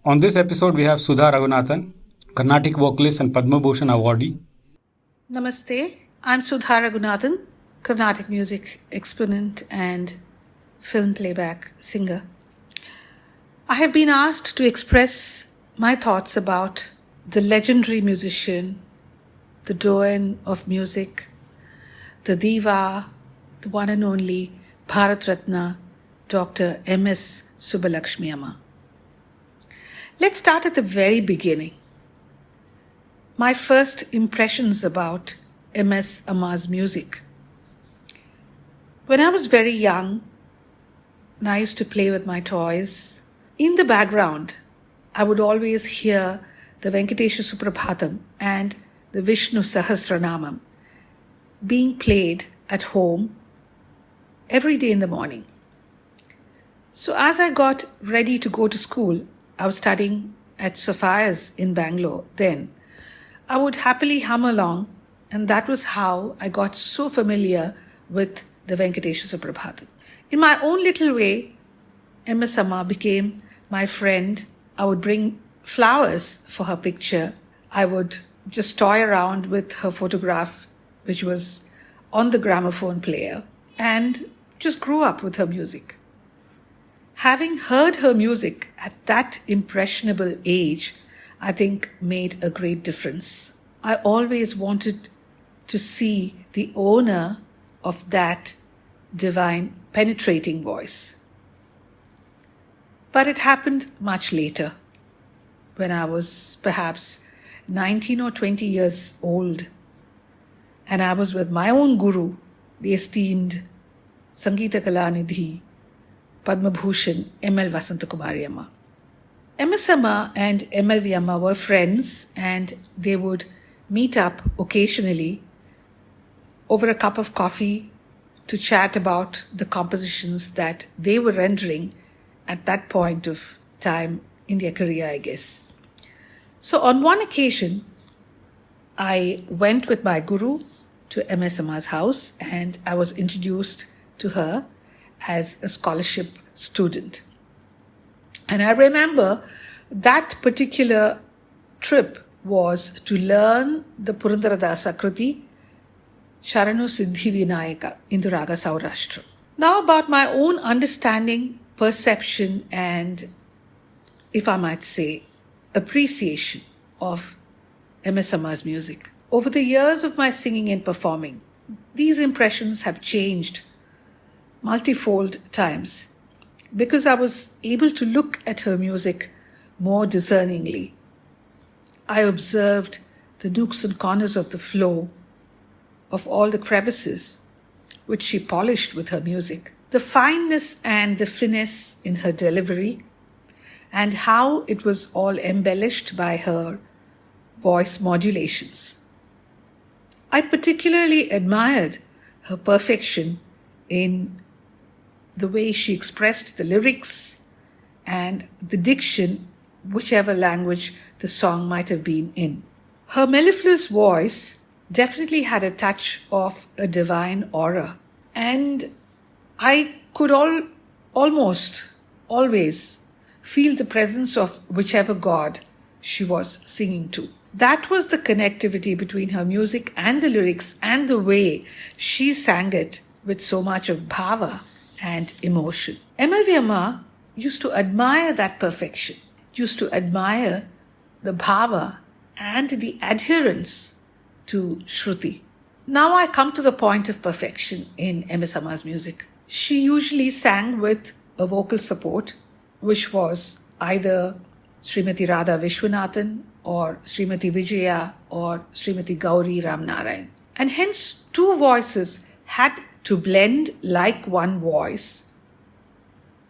On this episode, we have Sudha Raghunathan, Carnatic vocalist and Padma Bhushan awardee. Namaste, I'm Sudha Raghunathan, Carnatic music exponent and film playback singer. I have been asked to express my thoughts about the legendary musician, the doyen of music, the diva, the one and only Bharat Ratna, Dr. MS Subbulakshmi Amma. Let's start at the very beginning. My first impressions about MS Amma's music. When I was very young and I used to play with my toys, in the background I would always hear the Venkatesha Suprabhatam and the Vishnu Sahasranamam being played at home every day in the morning. So as I got ready to go to school, I was studying at Sophia's in Bangalore then. I would happily hum along, and that was how I got so familiar with the Venkatesha Suprabhatam. In my own little way, MS Amma became my friend. I would bring flowers for her picture. I would just toy around with her photograph, which was on the gramophone player, and just grew up with her music. Having heard her music at that impressionable age, I think made a great difference. I always wanted to see the owner of that divine, penetrating voice. But it happened much later, when I was perhaps 19 or 20 years old, and I was with my own guru, the esteemed Sangeeta Kalanidhi, Padma Bhushan, M.L. Vasantakumari Amma. MS Amma and MLV Amma were friends, and they would meet up occasionally over a cup of coffee to chat about the compositions that they were rendering at that point of time in their career, I guess. So on one occasion, I went with my guru to MS Amma's house, and I was introduced to her as a scholarship student. And I remember that particular trip was to learn the Purandaradasa Kriti, Sharanu Siddhi Vinayaka, into Raga Saurashtra. Now about my own understanding, perception, and, if I might say, appreciation of MS Amma's music. Over the years of my singing and performing, these impressions have changed multifold times because I was able to look at her music more discerningly. I observed the nooks and corners of the flow, of all the crevices which she polished with her music, the fineness and the finesse in her delivery, and how it was all embellished by her voice modulations. I particularly admired her perfection in the way she expressed the lyrics and the diction, whichever language the song might have been in. Her mellifluous voice definitely had a touch of a divine aura, and I could almost always feel the presence of whichever god she was singing to. That was the connectivity between her music and the lyrics and the way she sang it with so much of bhava and emotion. MLV Amma used to admire that perfection, used to admire the bhava and the adherence to Shruti. Now I come to the point of perfection in MS Amma's music. She usually sang with a vocal support, which was either Srimati Radha Vishwanathan or Srimati Vijaya or Srimati Gauri Ramnarayan. And hence two voices had to blend like one voice.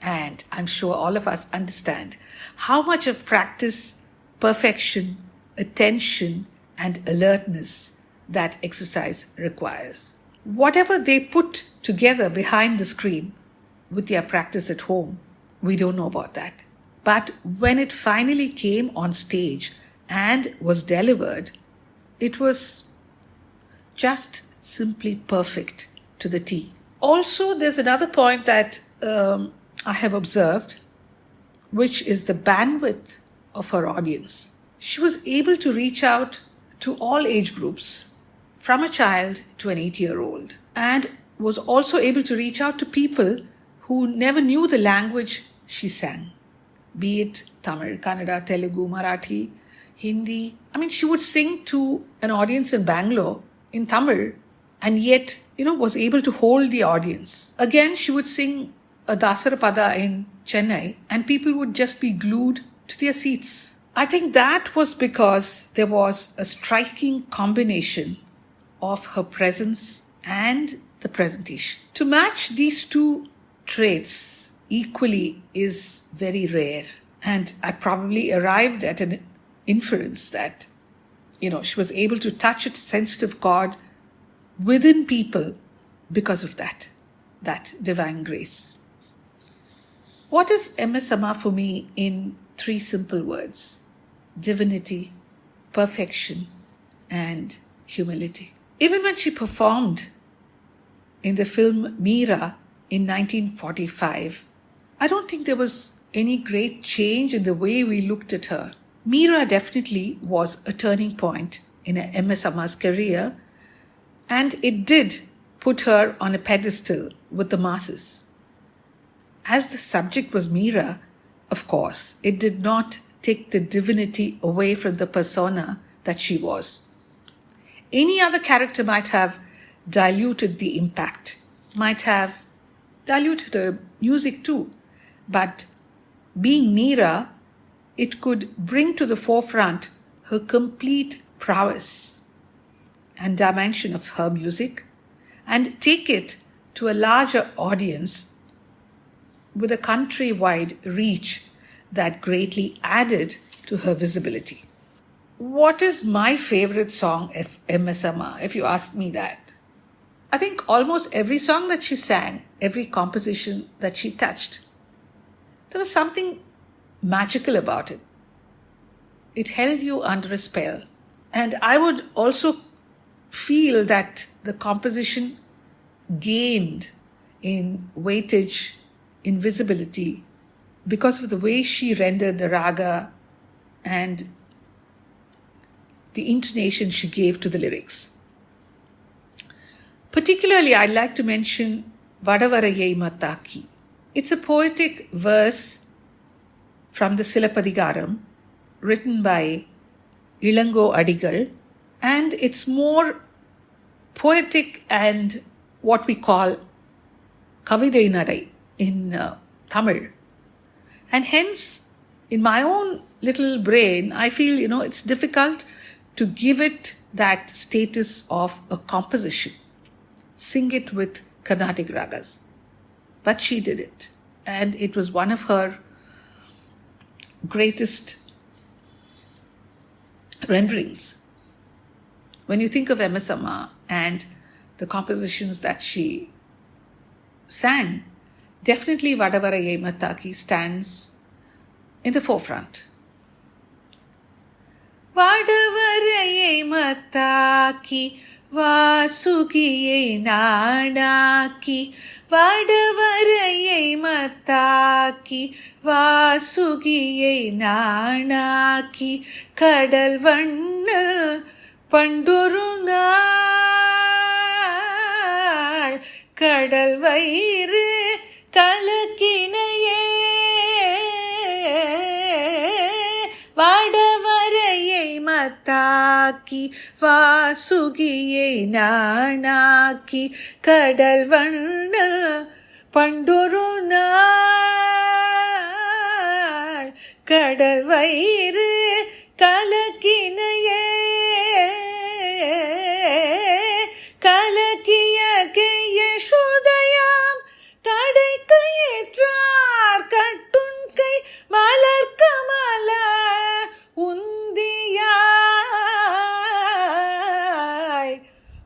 And I'm sure all of us understand how much of practice, perfection, attention, and alertness that exercise requires. Whatever they put together behind the screen with their practice at home, we don't know about that. But when it finally came on stage and was delivered, it was just simply perfect to the T. Also, there's another point that I have observed, which is the bandwidth of her audience. She was able to reach out to all age groups, from a child to an 8-year-old, and was also able to reach out to people who never knew the language she sang, be it Tamil, Kannada, Telugu, Marathi, Hindi. I mean, she would sing to an audience in Bangalore in Tamil and yet, was able to hold the audience. Again, she would sing a Dasarapada in Chennai and people would just be glued to their seats. I think that was because there was a striking combination of her presence and the presentation. To match these two traits equally is very rare. And I probably arrived at an inference that, she was able to touch a sensitive chord within people because of that divine grace. What is MS Amma for me in 3 simple words? Divinity, perfection, and humility. Even when she performed in the film Meera in 1945, I don't think there was any great change in the way we looked at her. Meera definitely was a turning point in MS Amma's career, and it did put her on a pedestal with the masses. As the subject was Meera, of course, it did not take the divinity away from the persona that she was. Any other character might have diluted the impact, might have diluted her music too, but being Meera, it could bring to the forefront her complete prowess and dimension of her music and take it to a larger audience with a countrywide reach that greatly added to her visibility. What is my favorite song of MS Amma, if you ask me that? I think almost every song that she sang, every composition that she touched, there was something magical about it. It held you under a spell. And I would also feel that the composition gained in weightage, in visibility, because of the way she rendered the raga and the intonation she gave to the lyrics. Particularly, I'd like to mention Vadavarayai Mataki. It's a poetic verse from the Silapadigaram, written by Ilango Adigal, and it's more poetic and what we call Kavidai Nadai in Tamil. And hence, in my own little brain, I feel, it's difficult to give it that status of a composition. Sing it with Carnatic ragas. But she did it. And it was one of her greatest renderings. When you think of MS Amma and the compositions that she sang, definitely Vadavarayai Mataki stands in the forefront. Vadavarayai Mataki Vasugiyai Nanaki Vadavarayai Mataki Vasugiyai Nanaki Kadal Vannal Panduru Naal Kadal Vairu Kalakinaye Vadavarayai Mataki Vasugiyai Nanaki Kadal Vannal Panduru Naal Kadal Vairu Kalakinaye Kalakiya Yeshudayam Kadaikkayetrar Kattunkai Malar Kamala Undiyai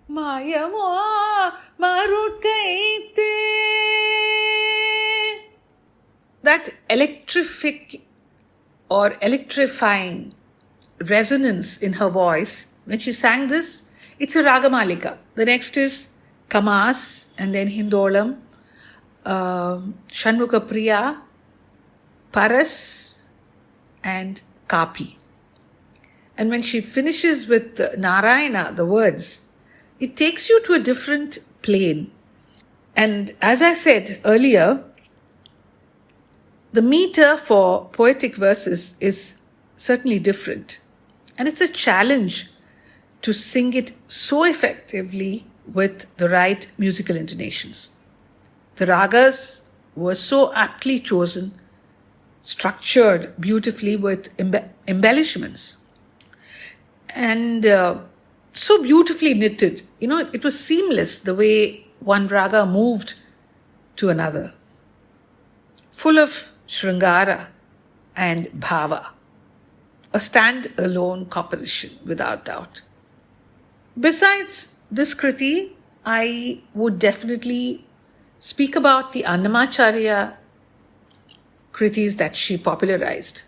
Mayamo Marutkaite. That electrific or electrifying resonance in her voice, when she sang this, it's a Ragamalika. The next is Kamas, and then Hindolam, Shanmuka Priya, Paras, and Kapi. And when she finishes with Narayana, the words, it takes you to a different plane. And as I said earlier, the meter for poetic verses is certainly different. And it's a challenge to sing it so effectively with the right musical intonations. The ragas were so aptly chosen, structured beautifully with embellishments, and so beautifully knitted. It was seamless the way one raga moved to another, full of Sringara and Bhava. A stand-alone composition, without doubt. Besides this Kriti, I would definitely speak about the Annamacharya Kritis that she popularized.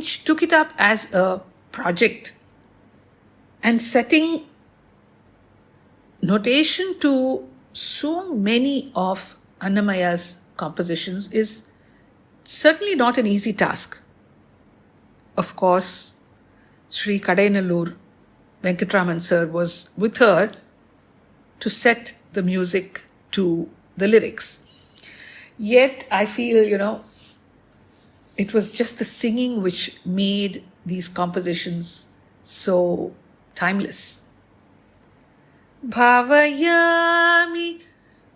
She took it up as a project, and setting notation to so many of Annamaya's compositions is certainly not an easy task. Of course, Sri Kadainallur Venkatraman sir was with her to set the music to the lyrics. Yet I feel, it was just the singing which made these compositions so timeless. Bhavayami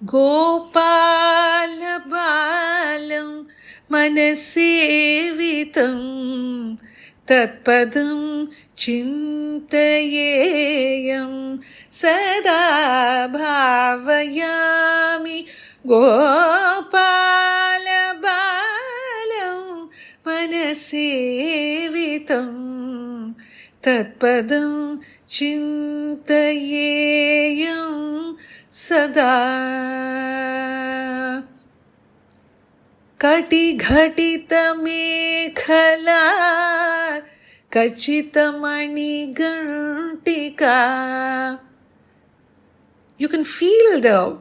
Gopala Balam Manasevitam Tatpadam Chintayeyam Sada Bhavayami Gopala Balam Manasevitam Tatpadam Chintayeyam Sada. Kati ghatita mekhala Kachitamani gantika. You can feel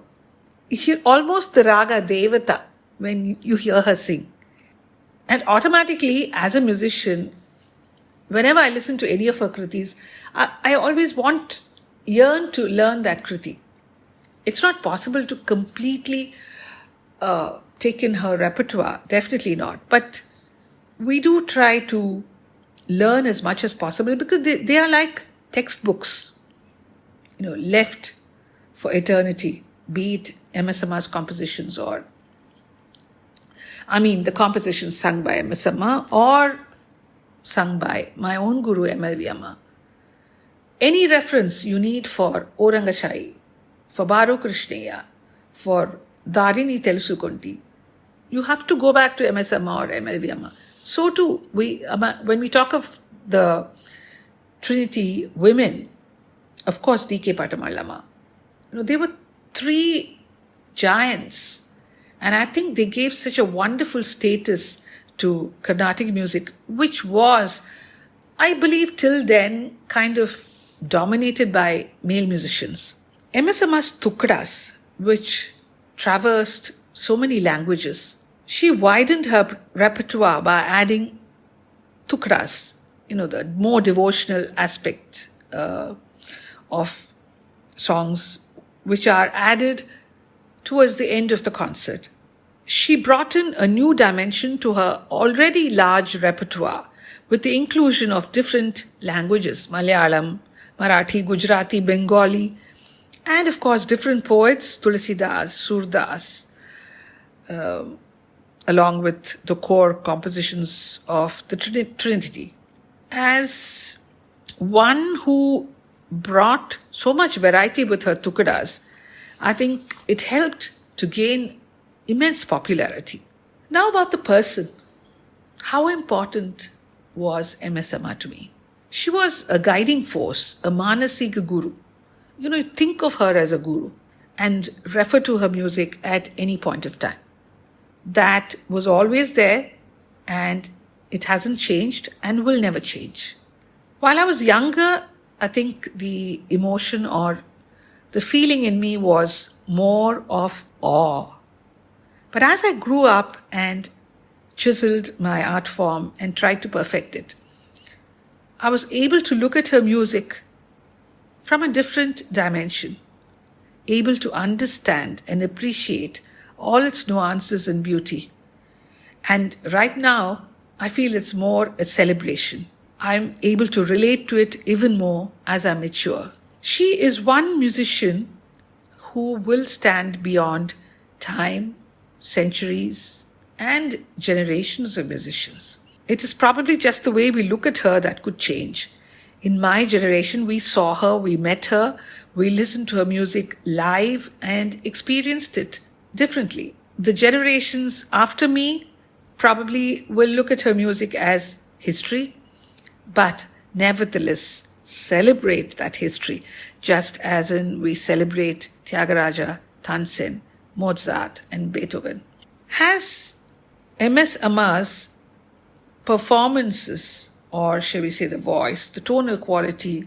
almost the raga devata when you hear her sing. And automatically, as a musician, whenever I listen to any of her kritis, I always yearn to learn that kriti. It's not possible to completely take in her repertoire, definitely not. But we do try to learn as much as possible because they are like textbooks, left for eternity, be it MSM's compositions or, the compositions sung by MSM or sung by my own guru MLV Amma. Any reference you need for Orangashai, for Baru Krishneya, for Darini Telusukonti, you have to go back to MSM or MLV Amma. So too, when we talk of the Trinity women, of course, D.K. Patamallama, they were three giants. And I think they gave such a wonderful status to Carnatic music, which was, I believe, till then kind of dominated by male musicians. MSM's Tukras, which traversed so many languages, she widened her repertoire by adding Tukras, the more devotional aspect of songs, which are added towards the end of the concert. She brought in a new dimension to her already large repertoire with the inclusion of different languages, Malayalam, Marathi, Gujarati, Bengali, and of course different poets, Tulsidas, Surdas, along with the core compositions of the Trinity. As one who brought so much variety with her tukadas, I think it helped to gain immense popularity. Now about the person. How important was MSM to me? She was a guiding force, a Manasika guru. You think of her as a guru and refer to her music at any point of time. That was always there, and it hasn't changed and will never change. While I was younger, I think the emotion or the feeling in me was more of awe. But as I grew up and chiseled my art form and tried to perfect it, I was able to look at her music from a different dimension, able to understand and appreciate all its nuances and beauty. And right now, I feel it's more a celebration. I'm able to relate to it even more as I mature. She is one musician who will stand beyond time, centuries, and generations of musicians. It is probably just the way we look at her that could change. In my generation, we saw her, we met her, we listened to her music live and experienced it differently. The generations after me probably will look at her music as history, but nevertheless celebrate that history, just as in we celebrate Tyagaraja, Tansen, Mozart, and Beethoven. Has MS Amma's performances, or shall we say the voice, the tonal quality,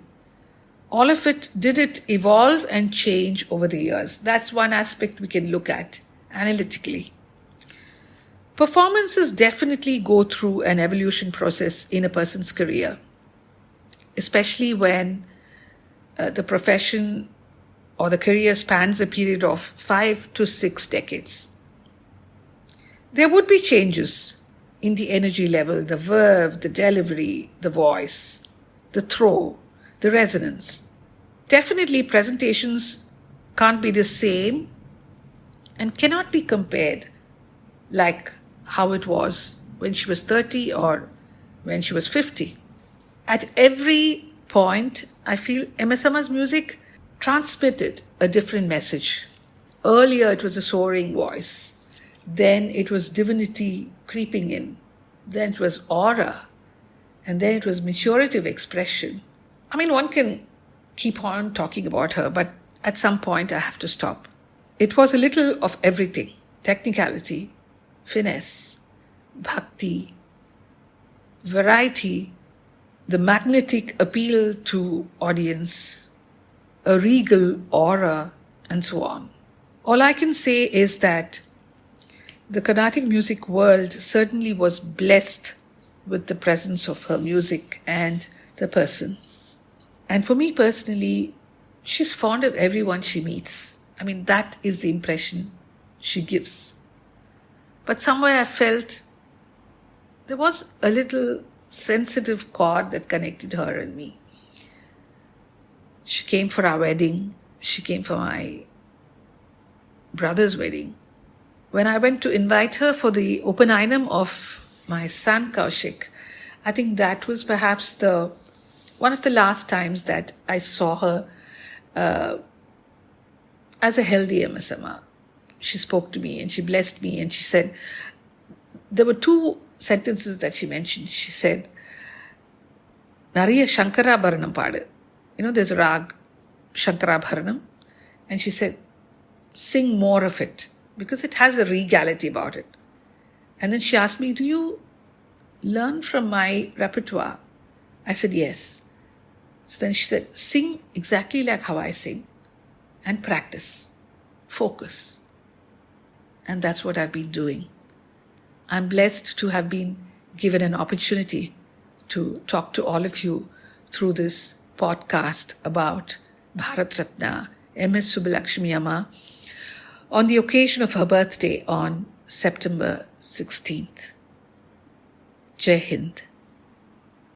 all of it, did it evolve and change over the years? That's one aspect we can look at analytically. Performances definitely go through an evolution process in a person's career, especially when the profession or the career spans a period of 5 to 6 decades. There would be changes in the energy level, the verve, the delivery, the voice, the throw, the resonance. Definitely presentations can't be the same and cannot be compared like how it was when she was 30 or when she was 50. At every point, I feel MS Amma's music transmitted a different message. Earlier, it was a soaring voice. Then it was divinity creeping in. Then it was aura. And then it was maturative expression. I mean, one can keep on talking about her, but at some point I have to stop. It was a little of everything: technicality, finesse, bhakti, variety, the magnetic appeal to audience, a regal aura, and so on. All I can say is that the Carnatic music world certainly was blessed with the presence of her music and the person. And for me personally, she's fond of everyone she meets. I mean, that is the impression she gives. But somewhere I felt there was a little sensitive chord that connected her and me. She came for our wedding. She came for my brother's wedding. When I went to invite her for the Upanayam of my son Kaushik, I think that was perhaps one of the last times that I saw her as a healthy MS Amma. She spoke to me and she blessed me and she said, there were 2 sentences that she mentioned. She said, Nariya Shankarabharanam paadu. There's a rag, Shankarabharanam. And she said, sing more of it, because it has a regality about it. And then she asked me, do you learn from my repertoire? I said, yes. So then she said, sing exactly like how I sing and practice, focus. And that's what I've been doing. I'm blessed to have been given an opportunity to talk to all of you through this podcast about Bharat Ratna, MS Subbulakshmi Amma, on the occasion of her birthday on September 16th. Jai Hind.